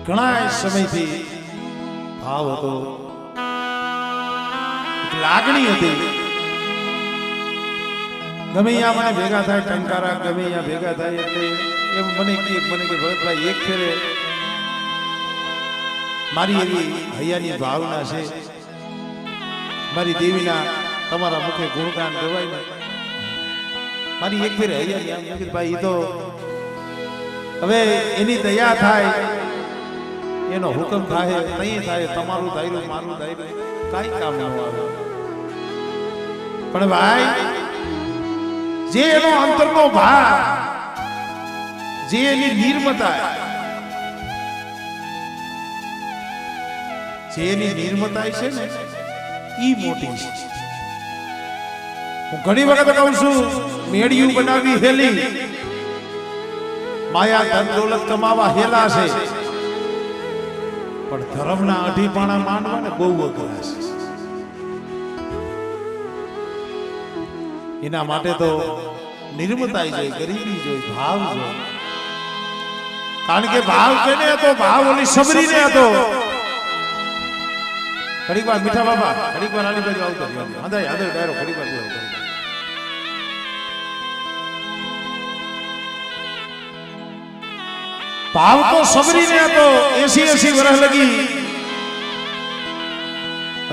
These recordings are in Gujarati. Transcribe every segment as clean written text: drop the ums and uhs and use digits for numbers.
ઘણા સમયથી ભાવ હતો, લાગણી હતી. ગમે અહીંયા મને ભેગા થાય ટંકારા, ગમે અહીંયા ભેગા થાય એટલે એમ મને કે ભરતભાઈ એક ફેરે મારી એવી હૈયાની ભાવના છે, મારી દેવીના તમારા મુખે ગુણગાન ગવાય ને મારી એક ફેરે હૈયાની આમ ભાઈ એ તો હવે એની દયા થાય, એનો હુકમ થાય, નહીં થાય, તમારું ધાર્યું મારું ધાર્યું કાંઈ કામ ન આવે. પણ ભાઈ જે એનો અંતરનો ભાવ, જે એની નિર્મતા, જે એની નિર્મતા છે ને ઈ મોટી છે. હું ઘણી વખત કહું છું, મેળિયું બનાવી હેલી, માયા ધન દોલત કમાવા હેલા છે, પણ ધર્મના અઢીપાણા માનવા ને બહુ અઘરા છે. એના માટે તો નિર્મતા જોઈએ, ગરીબી જોઈએ, ભાવ જોઈએ. કારણ કે ભાવ કેને હતો? ભાવ ઓલી સબરીને હતો. ઘડીક વાર મીઠા બાબા, ઘડીક વાર આની બાજુ આવતો હદાય હદાય ડાયરો ઘડીક વાર આવતો. ભાવ તો સબરીને હતો. 80 વર્ષ લગી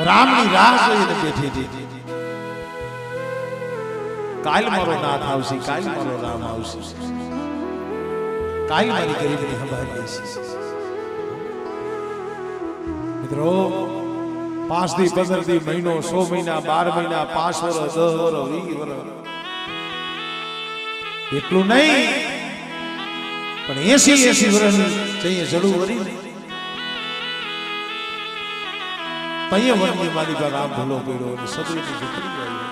રામની રાહ જોઈને બેઠી હતી. કાલ મારો નાથ આવશે, કાલ મારો રામ આવશે, કાલ મારી ગરીબની સંભાળ લેશે. મિત્રો 5 દી 15 દી મહિનો 100 મહિના 12 મહિના 5 વર્ષ 10 વર્ષ 20 વર્ષ એટલું નહીં, પણ 80 વર્ષની જઈએ જડું વરી તઈએ વનની મારી પર રામ ભૂલો પડ્યો અને સદરીની ઝૂંપડી આવી.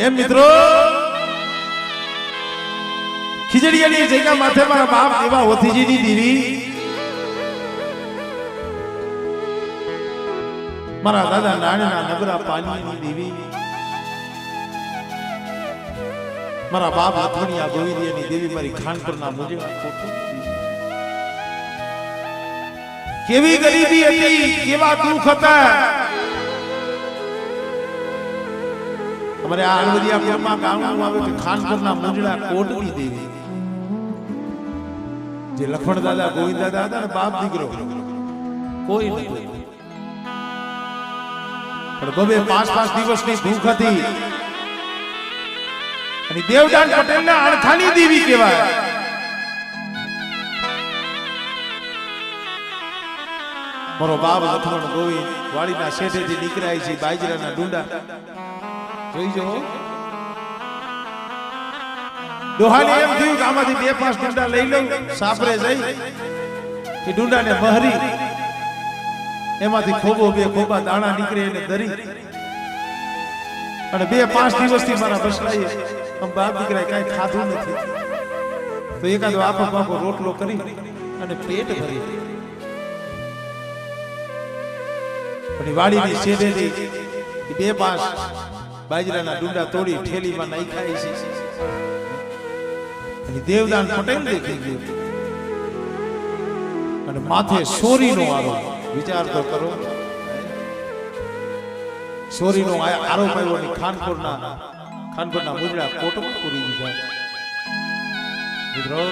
એમ મિત્રો ખીજડીયાની જગ્યા માથે મારા બાપ એવા હોથીજીની દેવી, મારા દાદા નાણના નબરા પાણીની દેવી, મારા બાપ હાથણિયા ગોવિંદિયાની દેવી, મારી ખાનપુરના મુજબ કેવી ગરીબી હતી, કેવા દુઃખ હતા. અમારે આ અળવદિયાપુરમાં ગામનું આવે કે ખાનપુરના મુંજડા કોટની દેવી, જે લખણ દાદા ગોવિંદ દાદા હતા ને બાપ દીકરો કોઈ નથી, પણ બબે 5-5 દિવસની ભૂખ હતી. અને દેવદાન પટેલના અણખાની દેવી કહેવાય. મારો બાપ લખણ ગોવિંદ વાડીના શેઠેથી નીકળાય છે, બાજરાના ડુંડા જોઈ જો. ડોહાને એમ થયું કે આમાંથી 2-5 ડુંડા લઈ લઉં, સાપરે જઈ એ ડુંડાને મહરી, એમાંથી ખોબો 2 ખોબા દાણા નીકળે એને ધરી, અને 2-5 દિવસથી મારા બસલાઈએ આમ બાપ દીકરાએ કાંઈ ખાધું નથી, તો એકાદો આખો પાકો રોટલો કરી અને પેટ ભરી. પણ વાડીની શેઢેથી 2-5 બાજરાના ડુંડા તોડી ઠેલીમાં નાખ્યા છે. અને દેવદાન પટેલ દેખાઈ ગયું અને માથે સોરીનો આરોપ. વિચાર તો કરો, સોરીનો આરોપ આવ્યો અને ખાનપુરના મુજડા કોટમાં પૂરી દીધા. મિત્રો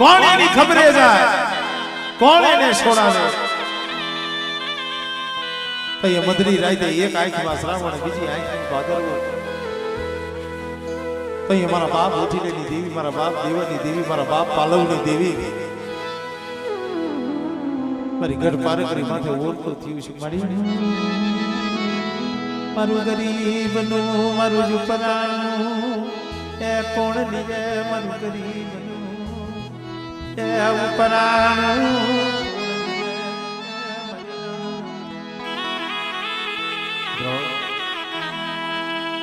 કોણ એની ખબરે જાય, કોણ એને છોડાવે? તો એ મધરી રાતે એક આંખમાં શ્રાવણ, બીજી આંખમાં ભાદરવો. તો એ મારા બાપ ઉઠીલેની દેવી, મારા બાપ દેવાની દેવી, મારા બાપ પાલવની દેવી, મારી ઘર પારકરી માથે ઓળખો થયું છે. મારું ગરીબનું, મારું ઝૂંપડાનું એ કોણ લીધે, મારું ગરીબનું એ ઉપરાનું.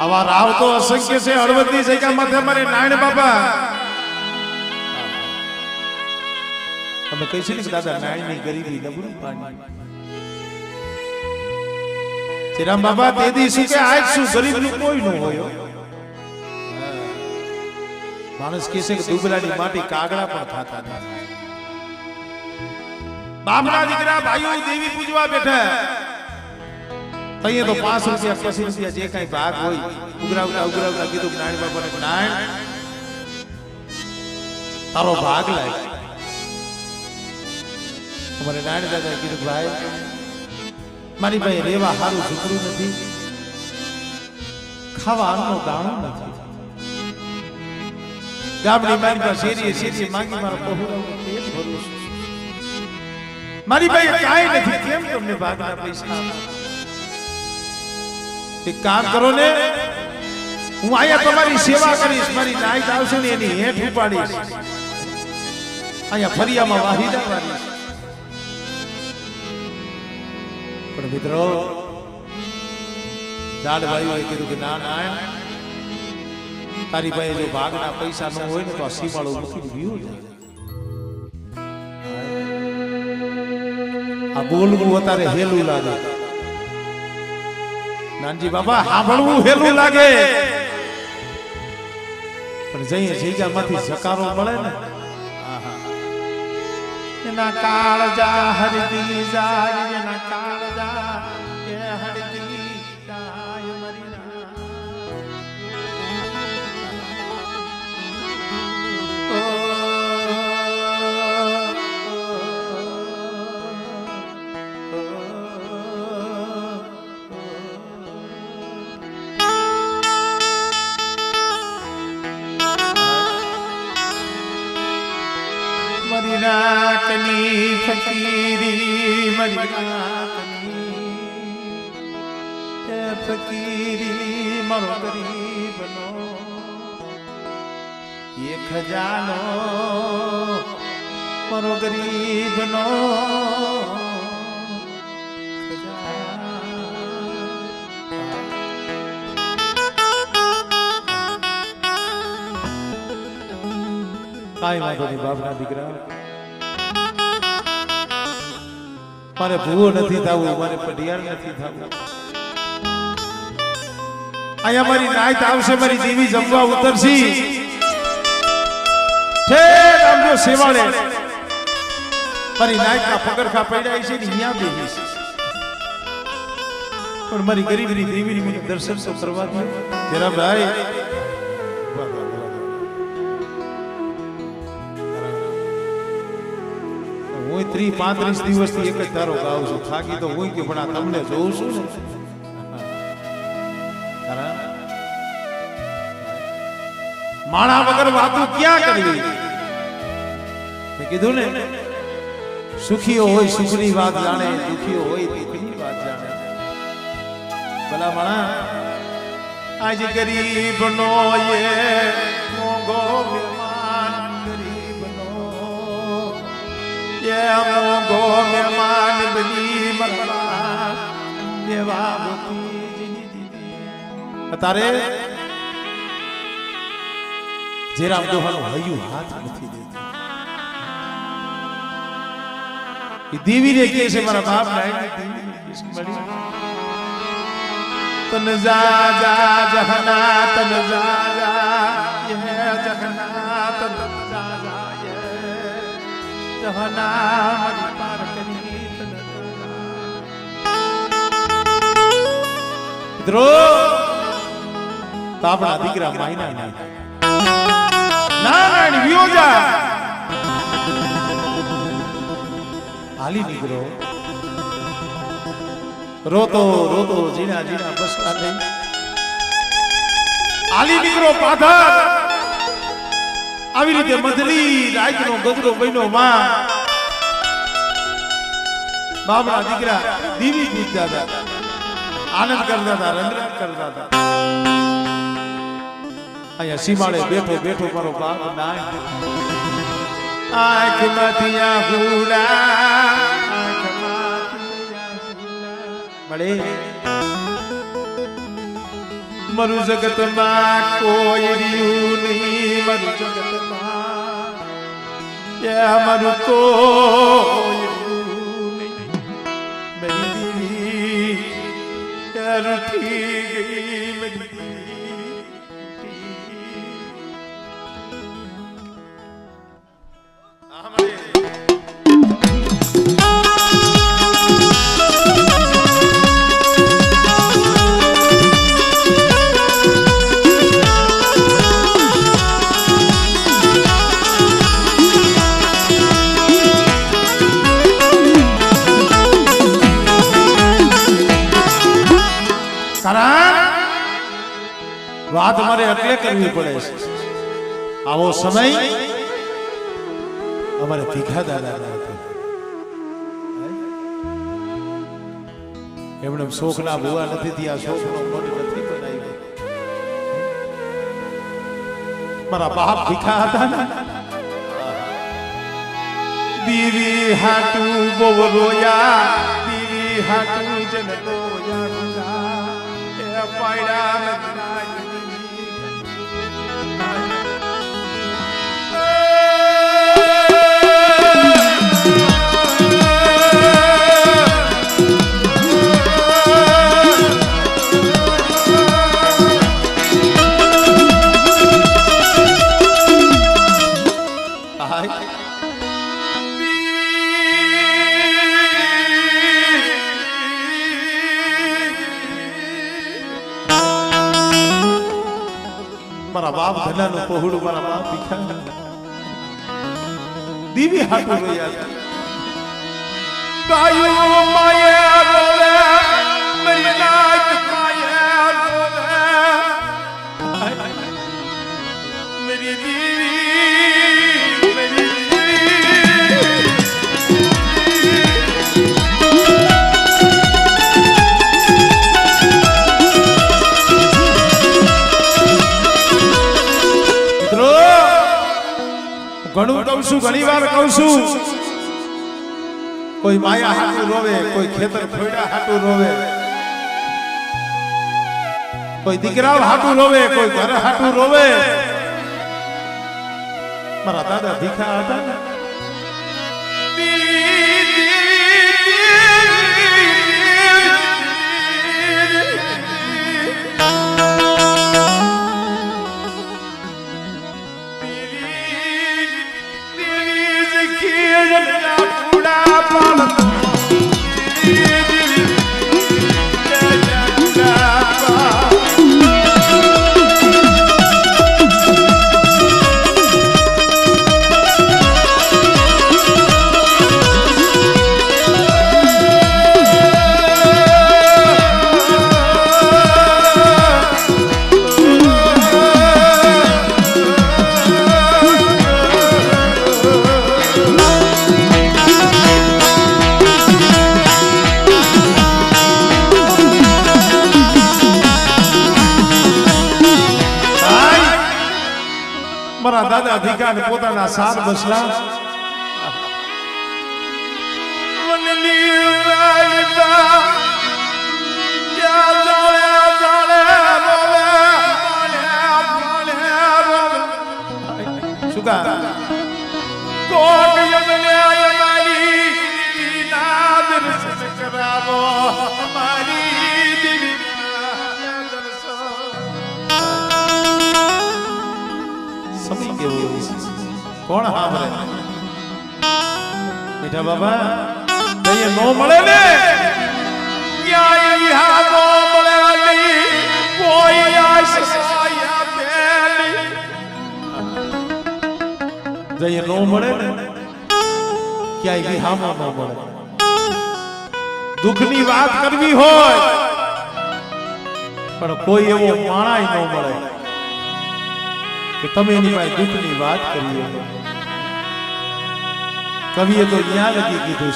આવા રાવ તો અસંખ્ય છે. હળવદની જગ્યા માથે મારે નારાયણ બાબા, તમે કહી છે કે દાદા નારાયણની ગરીબી નબળું પાણી. શ્રીરામ બાબા તે દી શું કે આજ શું ગરીબ નું કોઈ ન હોય. માણસ કહે છે કે દુબળાની માટી કાગડા પણ ખાતા નથી. બાપના દીકરા ભાઈઓ દેવી પૂજવા બેઠા. અહીંયા તો 5 રૂપિયા 25 રૂપિયા જે કઈ ભાગ હોય ઉઘરાવતા કીધું નારાયણ બાપાને, નારાયણ તારો ભાગ લાય. અમારે નારાયણ દાદા કીધું, ભાઈ મારી ભાઈ રેવા સારું ઝૂકડું નથી, ખાવા અન્નનો દાણો નથી. ગામની મારી પાસે શેરીએ માંગી મારો બહુરાવનું પેટ ભરું છું. મારી ભાઈ કાંઈ નથી, કેમ તમને ભાગના પૈસા આપું? એક કામ કરો ને, હું અહીંયા તમારી સેવા કરીશ, મારી નાઈટ આવશે ને એની હેઠ ઉપાડીશ, અહીંયા ફરિયામાં વાહિદા વાળીશ. પણ મિત્રો દાડ ભાઈઓએ કીધું કે ના ના, તારી ભાઈ જો ભાગના પૈસા ન હોય ને તો આ સીમાડો મૂકીને વિયો જાય. આ બોલવું અત્યારે હેલું લાગે, નાનજી બાબા સાંભળવું હેલું લાગે, પણ જઈએ જગ્યામાંથી જકારો મળે ને, એના કાળજા હરદી જાય, એના કાળજા એ હરદી જાય મરીના. મરી નાકની ફકીરી, મરી નાકની એ ફકીરી, મારો ગરીબનો એ ખજાનો, મારો ગરીબનો કાંઈ વાંધો નહીં બાપના દીકરા, મારે ભૂવો નથી થવું, મારે પઢિયાર નથી થવું. અહીંયા મારી નાઈટ આવશે, મારી દેવી જમવા ઉતરશી, ઠેર આમ જો સેવાળે મારી નાઈટના પગરખા પડ્યા છે ને અહીંયા બેહીશ. પણ મારી ગરીબની દેવીની મને દર્શન તો કરવા દો જરા ભાઈ. હું 30-35 દિવસથી એક જ તારો ગાઉં છું, થાકી તો હું કે પણ આ તમને જોઉં છું ને. માણા વગર વાતું ક્યાં કરવી? મેં કીધું ને, સુખીઓ હોય સુખની વાત જાણે, દુખીઓ હોય દુખની વાત જાણે. ભલા માણા આજ ગરીબ નો એ મોંઘો મહેમાન, ગરીબ નો એ મોંઘો મહેમાન બની મરવા દેવા તારે જેરામ દોહાનું હૈયું હાથ નથી દેતું. દેવીને કહે છે મારા બાપ તન જા જા જહના, તન જા જા યે જહના, તન જા જા યે જહના, મરી પાર કરી તન મિત્રો બાપના દીકરા માયના નહીં. નારાયણ વિયોજા હાલી નીકળો, રોતો રોતો જીણા જીણા બસતા નહીં. હાલી નીકળો પાથર. આવી રીતે મધલી રાતનો ગજરો બન્યો માં. બાપના દીકરા દીવી પૂજતા હતા, આનંદ કરતા હતા, રંગરાગ કરતા હતા. અહીંયા સીમાડે બેઠો બેઠો મારો બાપ નાય આંખમાંથી આહુડા, મળે મારું જગતમાં કોઈ રહ્યું નહીં, મારું જગતમાં મારું કોઈ રહ્યું નહીં. મેરી દીવી રૂઠી ગઈ, મેરી વાત મારે એટલે કરવી પડે છે આવો સમય અમારે ભીખા દાદા એમણે શોખ ના ભૂવા નથી થયા શોખ નો મન નથી બનાવ્યો મારા બાપ ભીખા હતા ને દીવી હાટુ બહુ રોયા દીવી હાટુ જન રોયા એ પાયડા મારા બાપ ધનાનું પહોળું મારા બાપ ભીખા દીવી હાટુ રોયા ગાયો માયા રોવે મેરી નાક માયા રોવે મેરી દીવી મેરી ઘણું કહું છું ઘણી વાર કહું છું કોઈ માયા હાટુ રોવે કોઈ ખેતર ખોયડા હાટુ રોવે કોઈ દીકરાઓ હાટુ રોવે કોઈ ઘર હાટુ રોવે મારા દાદા ભીખા હતા ને મારા દાદા ભીખા ને પોતાના સાત બસલા શું કા કોણ સાંભળે મીઠા બાબા કઈ નો મળે ને ક્યાંય હા નો મળે નહીં કોઈ આશા બેલી જઈએ નો મળે ને ક્યાંય વિહામો ન મળે દુઃખની વાત કરવી હોય પણ કોઈ એવો માણાય ન મળે કે તમે એની પાસે દુઃખની વાત કરી કવિએ તો ત્યાં લગી કીધું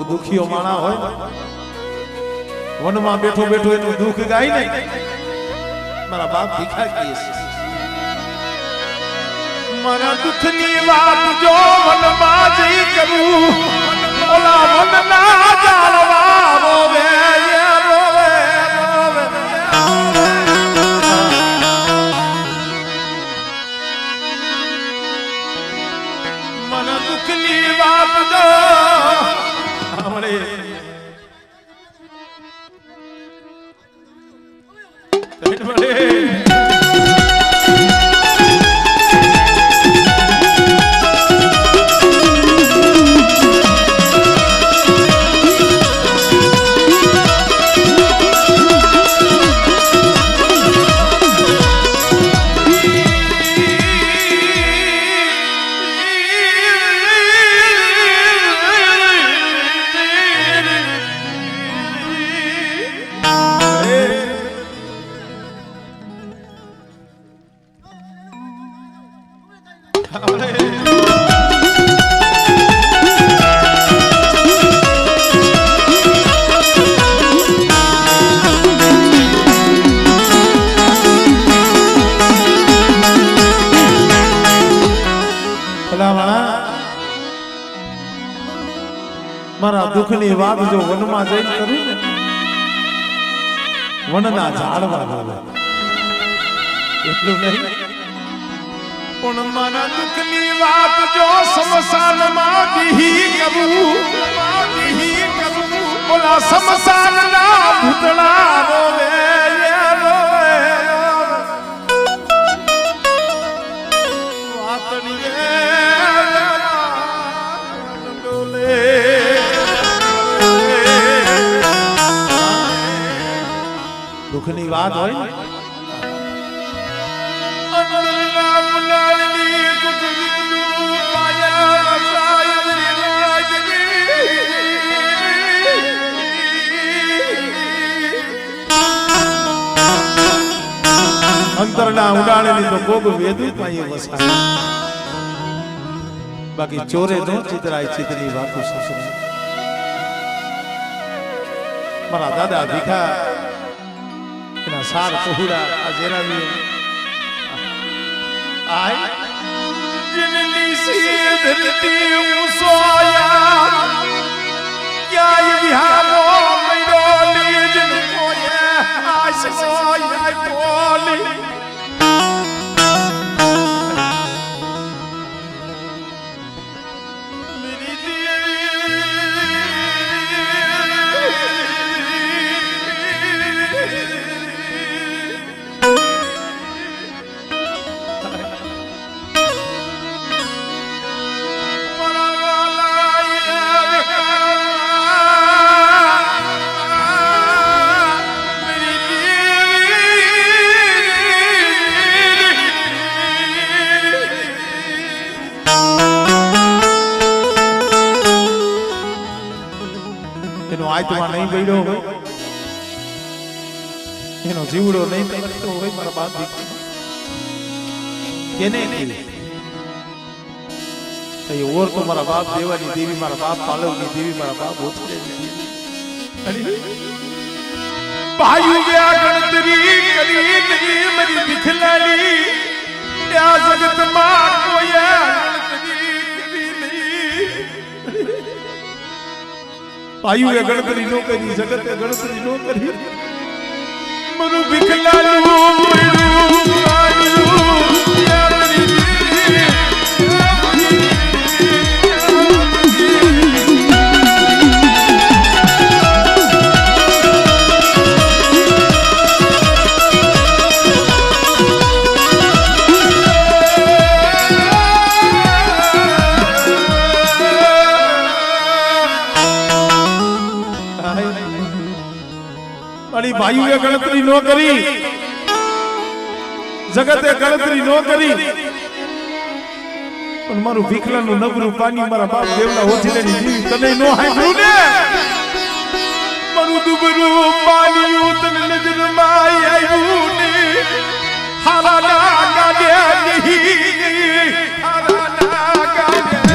દુખીઓ માણા હોય વનમાં બેઠો બેઠો એનું દુઃખ ગાય ને મારા બાપ ભીખા કહે છે મારા દુઃખની વાત જો વનમાં જઈ કરું ઓલા વનના જાળવા રોવે રોવે રોવે દુઃખની વાત જો હમણે મારા દુઃખની વાત જો વનમાં જઈને કરું ને વનના ઝાડવા બોલે એટલું નહીં પણ મારા દુઃખની વાત જો સમસાનમાં દીહી કરું ઓલા સમસાનના ભૂતળા રોવે દુઃખની વાત હોય ને અંતરના ઉડાડેલી તો કોક વેદુ પાયે વસાય બાકી ચોરે નો ચિતરાય ચિતની વાતો સસરા મારા દાદા ભીખા એના સાર પહોળા આ જેરાવી આય જનની સી ધરતી ઉસોયા ક્યાય વિહારો મૈરો લીજન કોયે આશોયા કોલી આયતમાં નહીં પડ્યો હોય એનો જીવડો નહીં તરતો હોય મારા બાપ કેને એ ઓર તો મારા બાપ દેવાની દેવી મારા બાપ પાલવની દેવી મારા બાપ ઓછરેની ભાઈ ગયા ગણતરી કરી નહીં મારી દિખલાલી આ જગતમાં કોઈ પાયુ એ ગણતરી નો કરી જગતે ગણતરી નો કરી મનુ ભીખલાલું પડ્યું ભાઈઓએ ગણતરી નો કરી જગતે ગણતરી નો કરી પણ મારું ભીખલાનું નબરું પાણી મારા બાપ દેવના ઓછીલેની જીવી તને નો હાંભળ્યું ને મારું દુબરું પાણી તને નજરમાં આવ્યું ને હાલાના ગાડ્યા નહીં હાલાના ગાડ્યા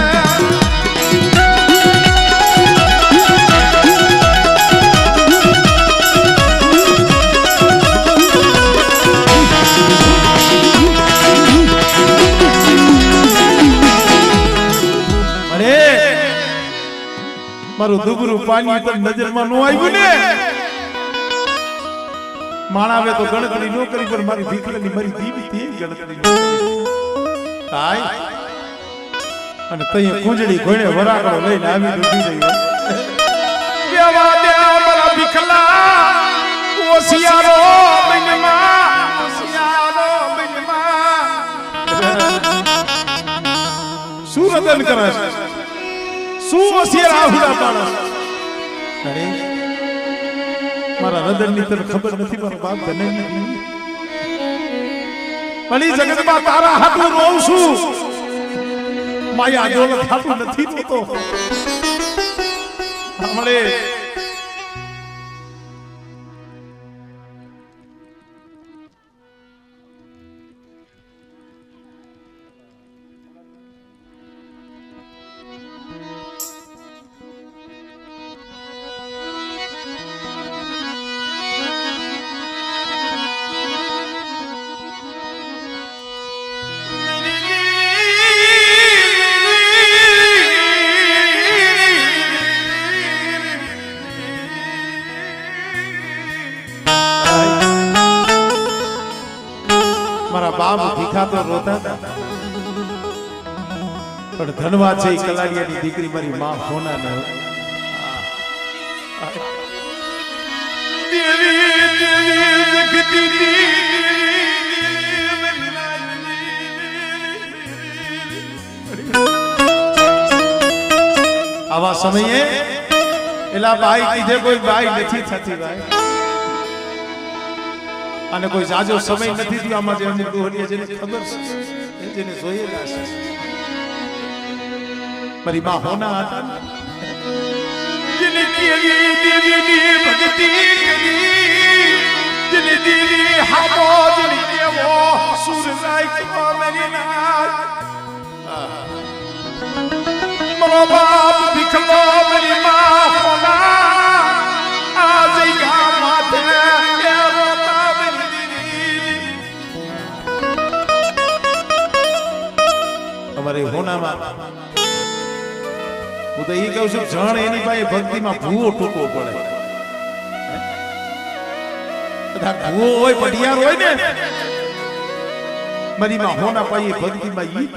મારું દુબરું પાણી તો નજરમાં નો આવ્યું ને માણાવે તો ગણતરી નો કરી પણ મારી દીકરીની મારી દીવી થી ગણતરી નો કરી કાઈ અને તઈ કુંજડી ઘોડે વરાકડો લઈને આવી દૂધી રહી દેવા દે મારા ભીખલા ઓસિયારો બિનમાં શું રદન કરે છે શું હોશિયાર આહુડા પાડે અરે મારા રદન ની તને ખબર નથી મારા બાપ ધને ભલી જગતમાં તારા હાથું રોઉં છું માયા દોલત હાથું નથી તો હમણે બાપ ભીખા તો રોતા હતા પણ ધનવા છે કલાડિયાની દીકરી મારી માં હોના ને આવા સમયે એલા બાઈ કીધે કોઈ બાઈ નથી થતી ભાઈ અને કોઈ જાજો સમય નથી થયો આમાં જે અમુક દોહરીયા જેને ખબર છે જેને જોયેલા છે મારી માં હોના હતા જેને કેવી દેવીની ભક્તિ કરી જેને દીવી હાથો જેને કેવો સુર નાખ્યો મારી નાથ મારો બાપ ભીખલો મારી માં હોના આ જગ્યા માથે અમારે હોનામાં હું તો એ કહું છું જણ એની પાસે ભક્તિમાં ભૂવો ટૂંકો પડે બધા ભૂવો હોય પઢિયાર હોય ને મારી માં હોના પાસે ભક્તિમાં ઈ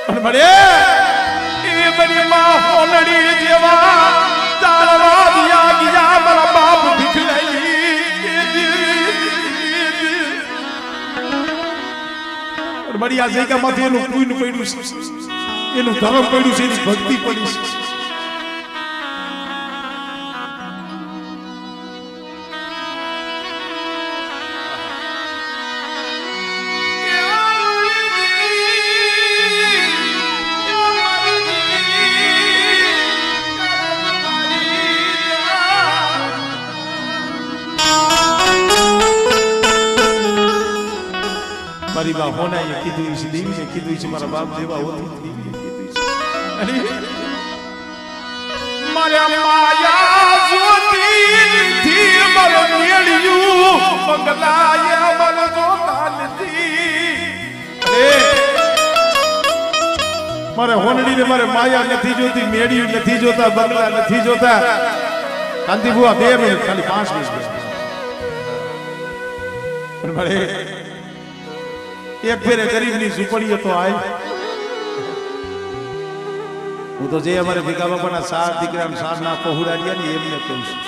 અને મળે એ મારી માં હોનડી જેવા ચાલવા દિયા ગયા મારા બાપ ભીખલાઈ બડી આ જગ્યા માંથી એનું પૂન પડ્યું છે એનું ધર્મ પડ્યું છે એની ભક્તિ પડી છે મારી બા હોનાએ કીધું છે દેવીને કીધું છે મારા બાપ જેવા હોતી દેવીએ કીધું છે અને મારા માયા જોતી થી મર મેળ્યું બંગલાએ મર જોતા નથી મારે હોનડી ને મારે માયા નથી જોતી મેળ્યું નથી જોતા બંગલા નથી જોતા કાંતિ બુઆ 2 મિનિટ ખાલી 5 મિનિટ પણ મારે એક ફેરે ગરીબની ઝૂંપડીઓ તો આય હું તો જે અમારે ભીખા બાપાના 7 દીકરાના 7 ના પહોળાડ્યા ને એમને કહું છું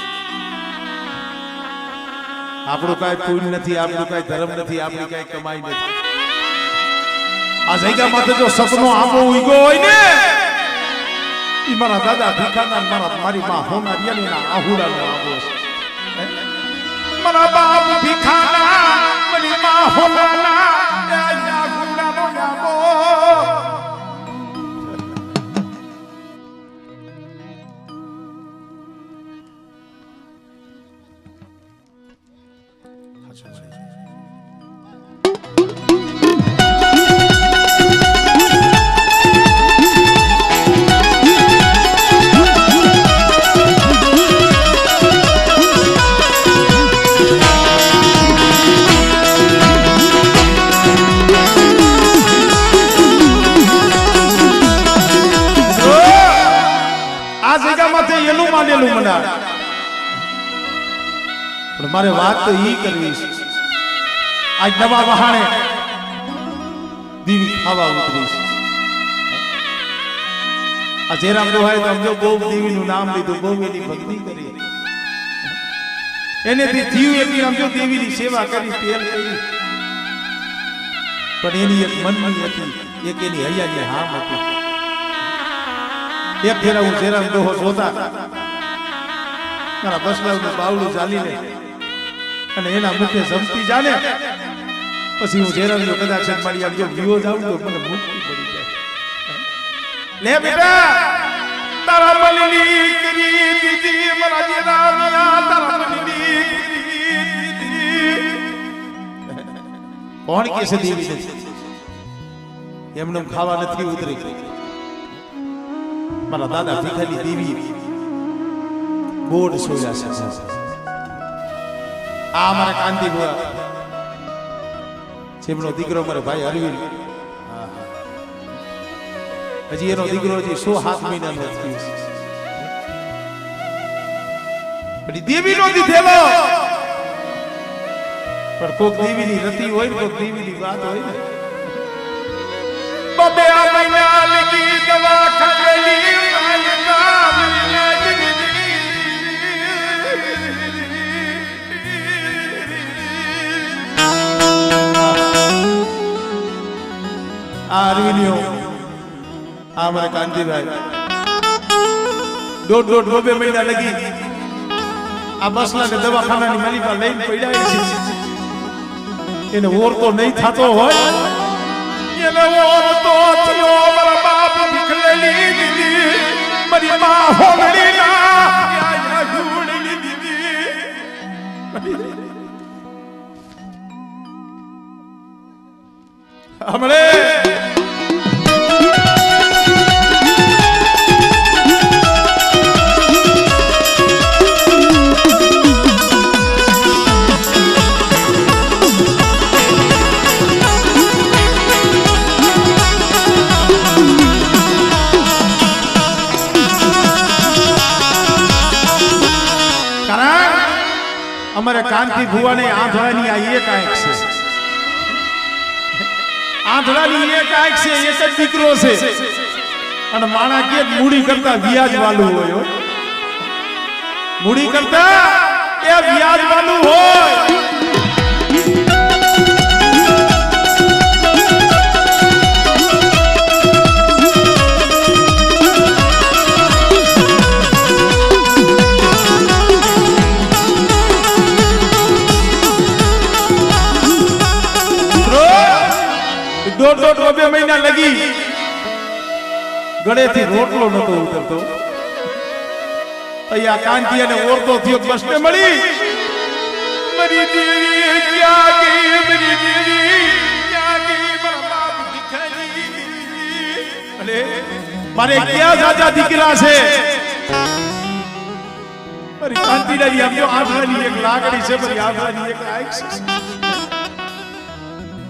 આપણું કાંઈ પુણ્ય નથી આપણું કાંઈ ધર્મ નથી આપણી કાંઈ કમાઈ નથી આ જગ્યામાં તો જો સપનો આંબો ઉગ્યો હોય ને ઈ મારા દાદા ભીખાના મારી માં હોનારિયા ને આહુડાનો આંબો છે મારા બાપ ભીખાના મારી માં હોનાના એનું માનેલું મના પણ મારે વાત તો ઈ કરવી છે આજ નવા વહાણે દીવી ખાવા ઉતરી છે આ જયરામ દોહાએ તો સમજો બહુ દેવીનું નામ લીધું, બહુ એની ભક્તિ કરી, એનેથી જીવ એટલી સમજો દેવીની સેવા કરી, તેલ કરી, પણ એની એક મનની હતી, એક એની હૈયાની હામ હતી. એક ફેરા હું જયરામ દોહો જોતા મારા બસલાવનું બાવડું ચાલીને અને એના મુખે જમતી જાને, પછી હું જયરામનો કદાચ મારી આમ જો વિવો જાઉં તો મને મુક્તિ પડી જાય. લે બેટા તારા મનની કરી દીદી મારા જયરામિયા, તારા મનની કરી દીદી. કોણ કે છે દેવી નથી? એમને ખાવા નથી ઉતરી. મારા દાદા ભીખાની દેવી બોર્ડ સોયા છે. આ મારા કાંતિ ભુવા જેમનો દીકરો મારો ભાઈ અરવિંદ, હજી એનો દીકરો હજી 107 મહિનાનો થયો છે. દેવીનો દીધેલો, પણ કોક દેવીની રતી હોય ને, કોક દેવીની વાત હોય ને. બબે આ મહિના લગી દવા ખાલી આ અરવિંદીઓ, આ મારા કાંતિભાઈ દોઢ બબે મહિના લગી આ બસલા ને દવાખાનાની માલિકા લઈને પડ્યા છે. એને ઓર તો નહીં થતો હોય, એને ઓર તો થયો મારા બાપ ભીખલેલી દીદી, મારી માં હોલડી ના યા ગુડલી દીદી. હમણે અમારે કાંતિ ભુવાને આંધળાની આ એક આંખ છે, આંધળાની એક આંખ છે, એક જ દીકરો છે. અને માણા કે મૂડી કરતા વ્યાજ વાળું હોય, મૂડી કરતા એ વ્યાજ વાળું હોય. દોઢ બબે મહિના લગી ગળેથી રોટલો નતો ઉતરતો. અહીંયા કાંતિ અને ઓરતો થયો, બસને મળી. મારી દેવી ક્યાં ગઈ, મારી દેવી ક્યાં ગઈ, મારા બાપ ભીખાની. અરે મારે ક્યાં જાજા દીકરા છે? મારી કાંતિની આમ જો આંખની એક લાગણી છે, મારી આંખની એક આંખ છે.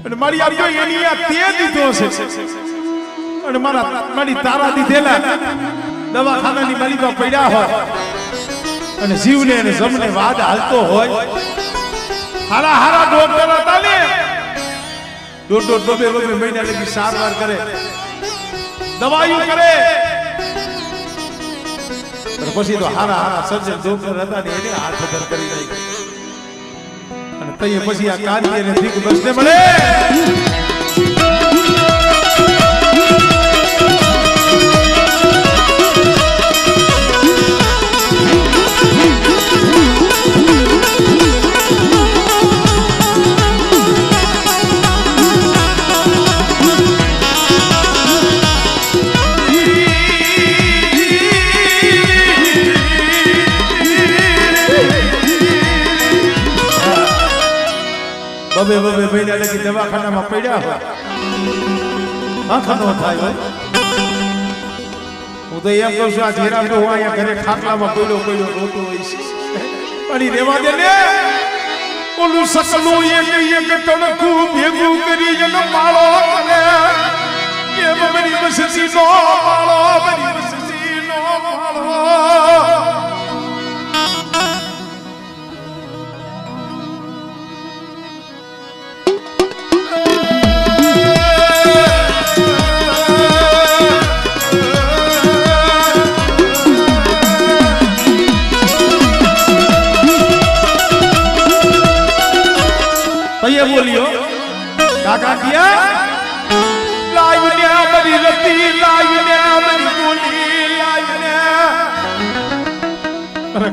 અને મારી આજો એની આ તે દીધો છે, અને મારી તારા દીધેલા દવાખાનાની માલિકા પડ્યા હોય, અને જીવને અને જમને વાદ હાલતો હોય. હારા ડોક્ટર હતા ને, દોઢ બબે મહિના લગી સારવાર કરે, દવાઈઓ કરે, પછી તો હારા સર્જન ડોક્ટર હતા ને એને હાથ અધર કરી નાખી. અને તઈએ પછી આ કાંતિ અને દીક બસને મળે. બબે મહિના લગી દવાખાનામાં પડ્યા હોય, આંખ નો થાય ભાઈ. હું તો એમ કહું છું, આ જયરામ તો અહીંયા ઘરે ખાટલામાં પડ્યો રોતો હોય છે, પણ રેવા દે ને. ઓલું સકલું એક ટણકું ભેગું કરી જને માળો કરે, એમ મારી બસી નો માળો, મારી બસી નો માળો.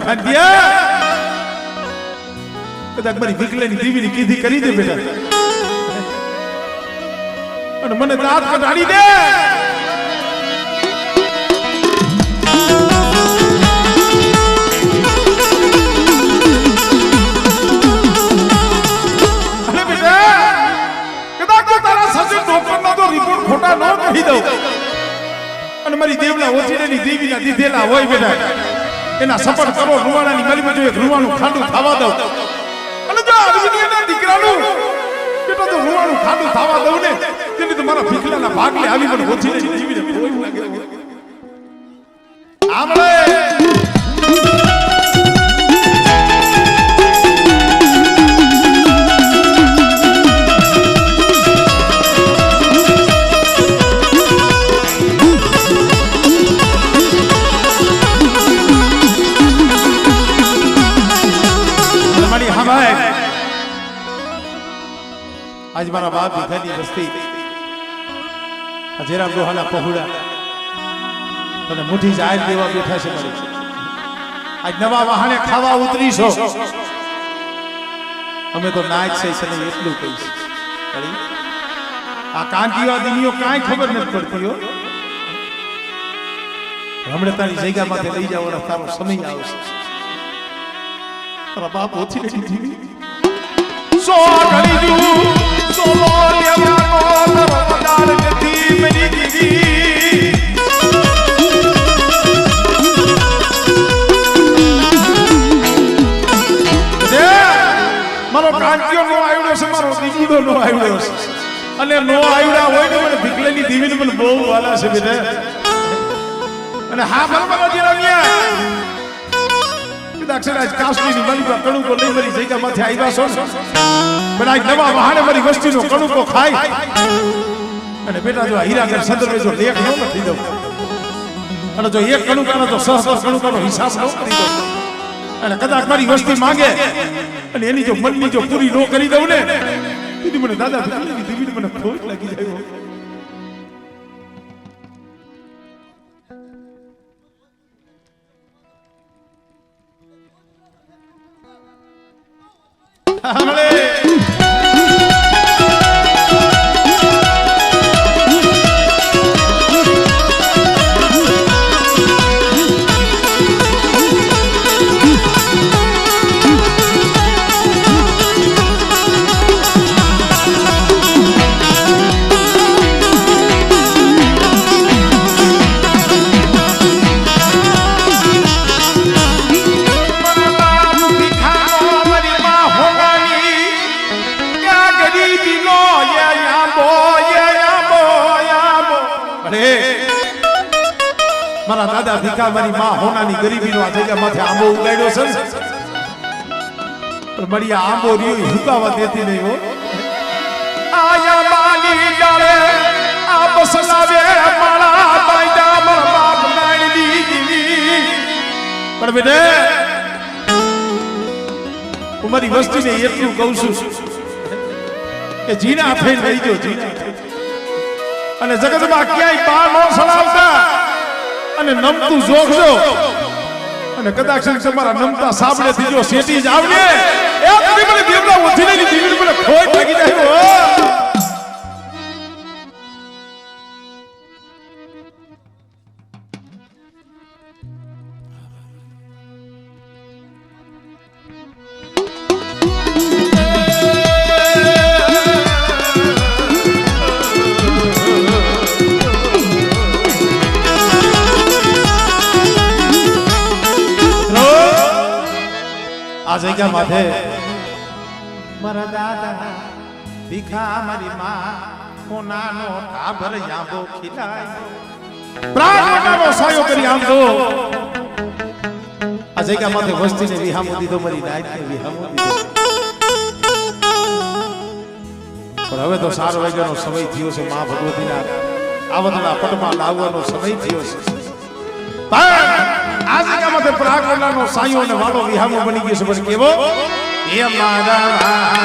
ખાંડિયા કદાચ મારી વિકલાની દીવીની કીધી કરી દે બેટા અને મને દાંત કઢાડી દે અને બેટા કદાચ તારા સસી ડોક્ટરનો તો રિપોર્ટ ખોટા ન કહી દઉં અને મારી દેવના ઓછીની દેવીના દીધેલા હોય બેટા એના સપર કરો રૂવાણાની ગલીમાં જો એક રૂવાનું ખાંડું ખાવા દઉં અને જો અર્જુનના દીકરાનું બેટા તો રૂવાનું ખાંડું ખાવા દઉં ને તેની તો મારા ભીખલાના ભાગલે આવી મને ઓછીની દેવીને કોઈ લાગે આમળે આજ મારા બાપ ભીખાની વસ્તી જેરામ ડોહાના પહોળા તને મુઠ્ઠી જાહેર દેવા બેઠા છે મારી આજ નવા વાહને ખાવા ઉતરીશો અમે તો નાચ છે સને એટલું કહીશ આ કાંતિવા દિનીઓ કાંઈ ખબર નથી પડતી હો હમણાં તારી જગ્યામાંથી લઈ જવાનો તારો સમય આવશે તારા બાપ ઓછી નથી સો કરી દઉં સોલો લેવાનો તરફદાર નથી મેરી દીદી મારો કાંતિયો નો આવ્યો છે મારો દીકરો નો આવ્યો છે અને નો આવ્યા હોય ને મને ભીખલેની દીવીને મને બહુ વાલા છે બેટા અને હા બરાબર જીરામિયા દક્ષિણાજ કાશ્મીરની મલિકા કણુકો લઈ મારી જગ્યામાંથી આવ્યા છો પણ આજ નવા વાહને મારી વસ્તીનો કણુકો ખાય અને બેટા જો હીરાગર સંદર્ભે જો લેખ ન લખી દઉં અને જો એક કણુકાનો જો સહસ્ર કણુકાનો હિસાબ ન કરી દઉં અને કદાચ મારી વસ્તી માંગે અને એની જો મનની જો પૂરી ન કરી દઉં ને તેથી મને દાદા દીવીને મને ખોટ લાગી જાય हमले મારા દાદા ભીખા મારી માં હોનાની ગરીબીનો આ જગ્યામાંથી આંબો ઉગાડ્યો છે પણ મળી આ આંબો રહ્યો હુકાવા દેતી નહીં હો આયા માલી ડાળે આ બસલાવે મારા બાઈડા મારા બાપ નાઈ દીધી પણ બેટે હું મારી વસ્તીને એટલું કહું છું કે જીના થઈને રહી ગયો જીના અને જગતમાં ક્યાંય બા ન સલાવતા અને નમતું જોખજો અને કદાચ તમારા નમતા સાબડે થી જો શેટી જ આવને એ તમે મને દેવડા ઓછીની દીવીને મને ખોટ લાગી જાય હો આ જગ્યા માથે મારા દાદા ભીખા મારી માં કોનાનો ટાભર યાંબો ખીલાય પ્રાણનો સાયો કરી આમ તો આ જગ્યા માથે વસ્તીને વિહામો દીધો મારી નાયકને વિહામો દીધો પણ હવે તો 4 વાગ્યાનો સમય થયો છે માં ભગવતીના આવતના પટમાં લાવવાનો સમય થયો છે આ જગ્યામાં પ્રાગવનાનો સાયો અને વાલો વિહામો બની ગયો છે પછી કેવો એ મારા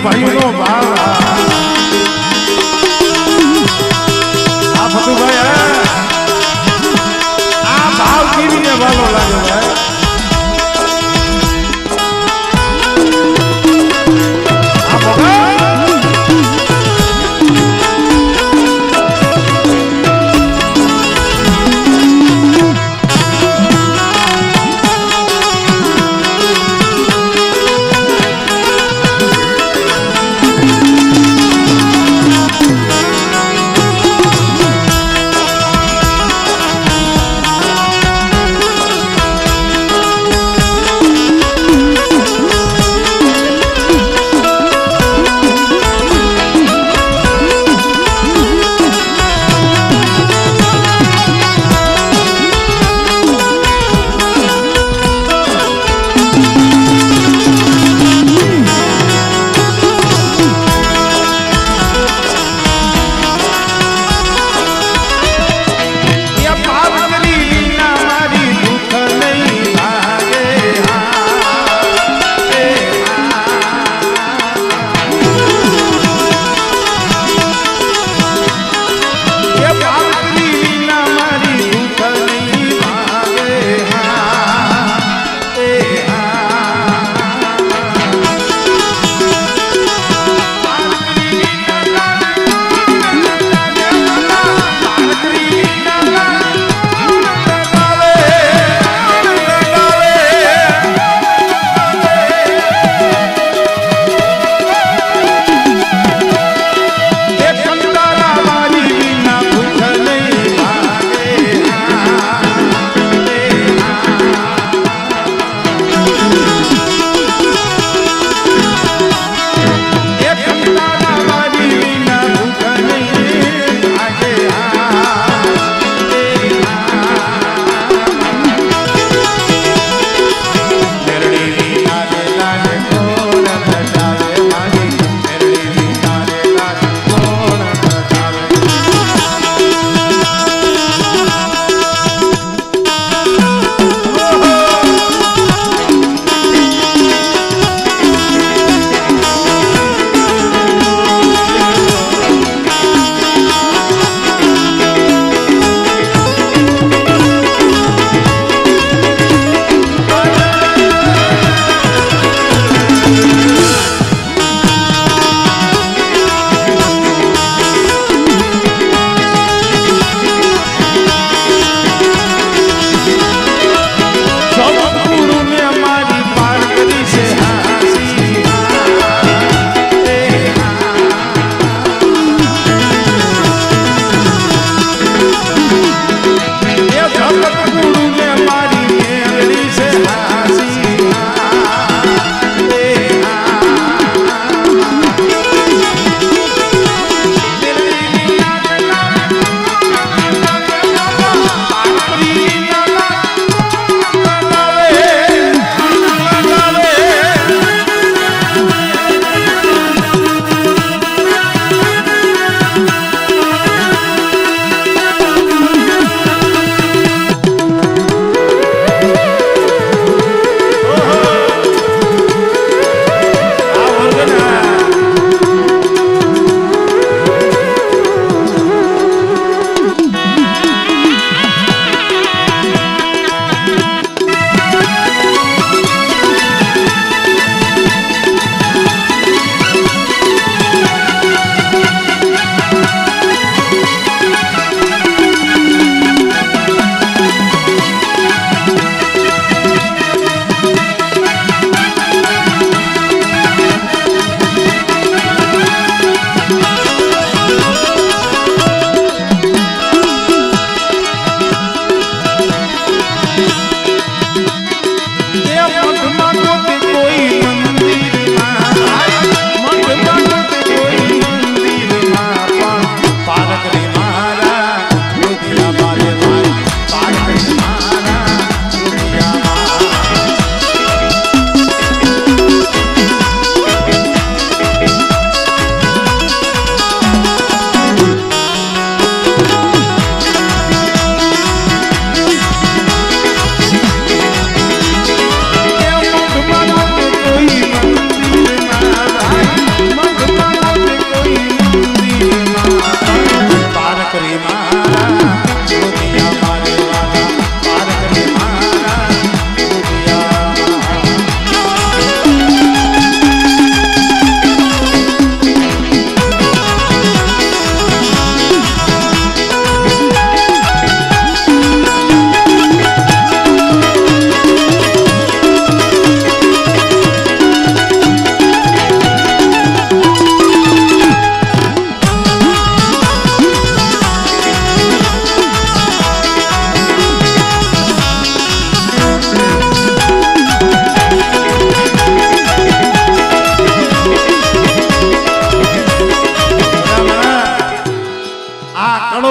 ભાઈનો ભાવ આ ફતુભાઈ આ ભાવ કેવીને ભાવો લાગે ભાઈ આ ભગવાન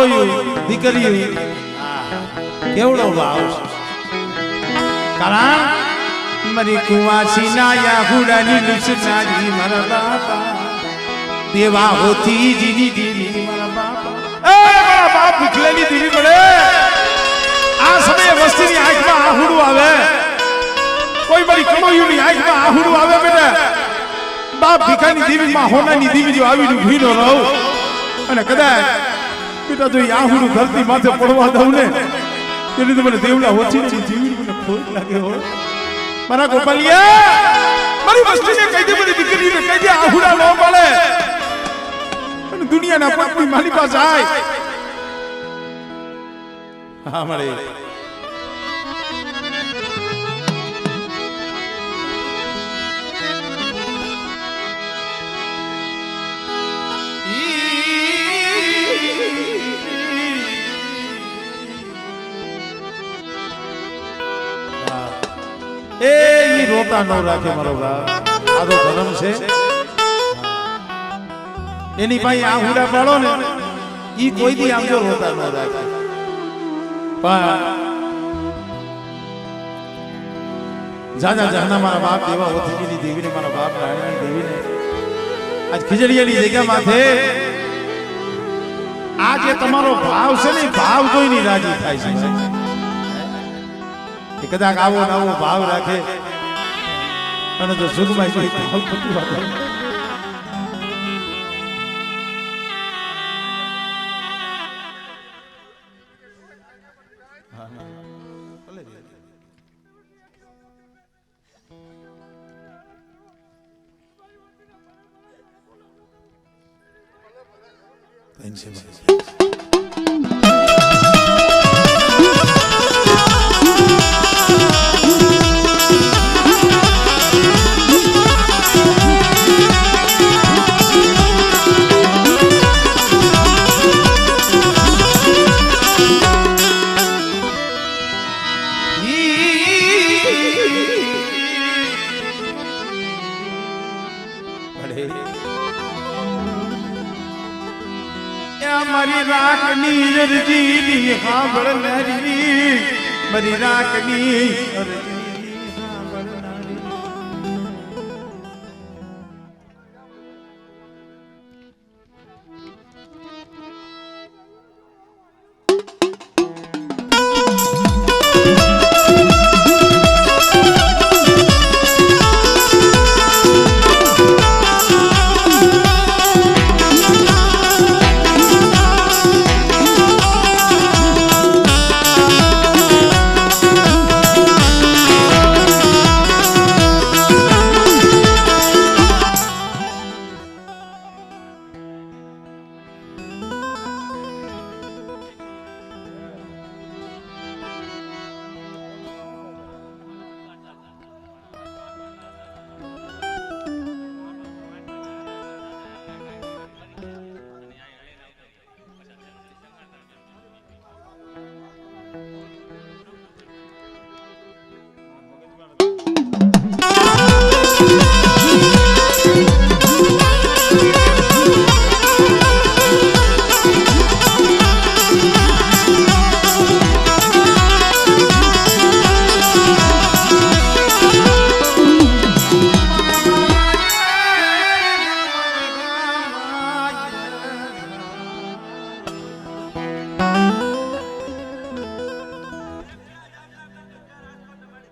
કમોયું દીકરીઓ કેવડો ભાવ છે કારણ મારી કુવાસી ના યાહુડાની લુસનારી મારા બાપા દેવા હોતી જીની દીની મારા બાપા મારા બાપ ભીખલેની દીવી પડે આ સમયે વસ્તીની આંખમાં આહુડું આવે કોઈ મારી કમોયુની આંખમાં આહુડું આવે બેટા બાપ ભીખાની દીવીમાં હોનાની દીવી જો આવીને ઊભી ન રહું અને કદાચ બેટા જો આહુડું ધરતી માથે પડવા દઉં ને તેની તો મને દેવલા ઓછી જીવી મને ખોટ લાગે હો મારા ગોપાલિયા મારી વસ્તીને કહી દે મારી દીકરીને કહી દે આહુડા ન મળે અને દુનિયાના પત્ની મારી પાસે જાય હા મળે એ રોતા ન રાખે મારો બાપ આ તો ધર્મ છે એની પાસે આહુડા પાડો ને ઈ કોઈ દી આમ જો રોતા ન રાખે પણ જાજા જહના મારા બાપ દેવા ઓથીની દેવીને મારા બાપ નારાયણની દેવીને આજ ખીજડીયાની જગ્યા માથે આ જે તમારો ભાવ છે ને ભાવ જોઈને રાજી થાય છે કે કદાચ આવો નવો ભાવ રાખે અને જો સુખમાં કોઈ ભાવ થતું રાખે મારી રાખની અરજી સાંભળનારી મારી રાખની અરજી સાંભળનારી